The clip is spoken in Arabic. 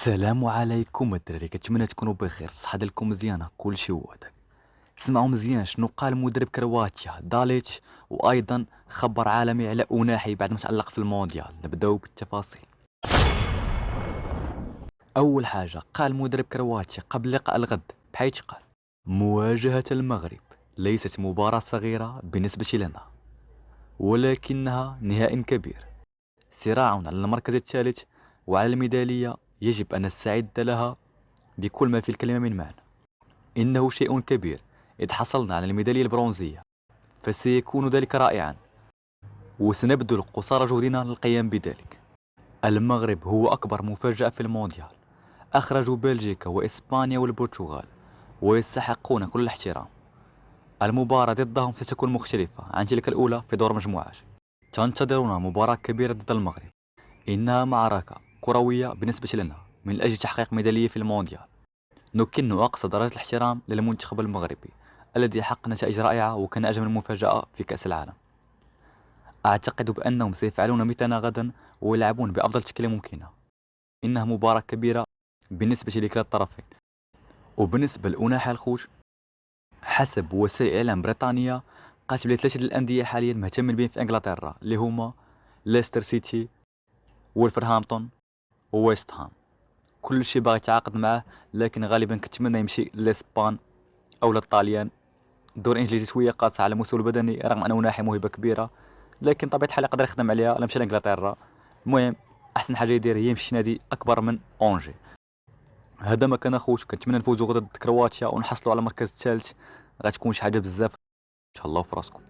السلام عليكم الدراري، كنتمنى تكونوا بخير. الصحة ديالكم مزيانة، كلشي هو. سمعوا مزيان شنو قال مدرب كرواتيا داليتش، وايضا خبر عالمي على أوناحي بعد ما تألق في المونديال. نبداو بالتفاصيل. اول حاجة قال مدرب كرواتيا قبل لقاء الغد، بحيث قال: مواجهة المغرب ليست مباراة صغيرة بالنسبة لنا، ولكنها نهائي كبير، صراع على المركز الثالث وعلى الميدالية يجب أن نستعد لها بكل ما في الكلمة من معنى. إنه شيء كبير، إذ حصلنا على الميدالية البرونزية فسيكون ذلك رائعا، وسنبذل قصارى جهدنا للقيام بذلك. المغرب هو أكبر مفاجأة في المونديال، أخرجوا بلجيكا وإسبانيا والبرتغال ويستحقون كل الاحترام. المباراة ضدهم ستكون مختلفة عن تلك الأولى في دور مجموعات. تنتظرنا مباراة كبيرة ضد المغرب، إنها معركة كروية بالنسبة لنا من أجل تحقيق ميدالية في المونديال. نكن أقصى درجة الاحترام للمنتخب المغربي الذي حقق نتائج رائعة وكان أجمل مفاجأة في كأس العالم. أعتقد بأنهم سيفعلون مثلنا غدا ويلعبون بأفضل تشكيلة ممكنة. إنها مباراة كبيرة بالنسبة لكلا الطرفين. وبالنسبة لأوناحي الخوش، حسب وسائل إعلام بريطانية قالت بلي ثلاثة الأندية حاليا مهتمين بهم في إنجلترا، اللي هما ليستر سيتي، وولفرهامبتون، وويست هام. كل شيء باغي يتعاقد معاه، لكن غالبا كنتمنى يمشي لإسبان أو للطاليان. الدوري الانجليزي شويه قاص على المستوى البدني، رغم انه ناحي موهبه كبيره، لكن طبيعه الحال يقدر يخدم عليها ولا مشى لانجلترا. المهم احسن حاجه يدير هي يمشي نادي اكبر من اونجي. هذا ما كان اخوش، كنتمنى نفوزوا غدا ضد كرواتيا ونحصلوا على المركز الثالث. غتكون شي حاجه بزاف ان شاء الله في راسكم.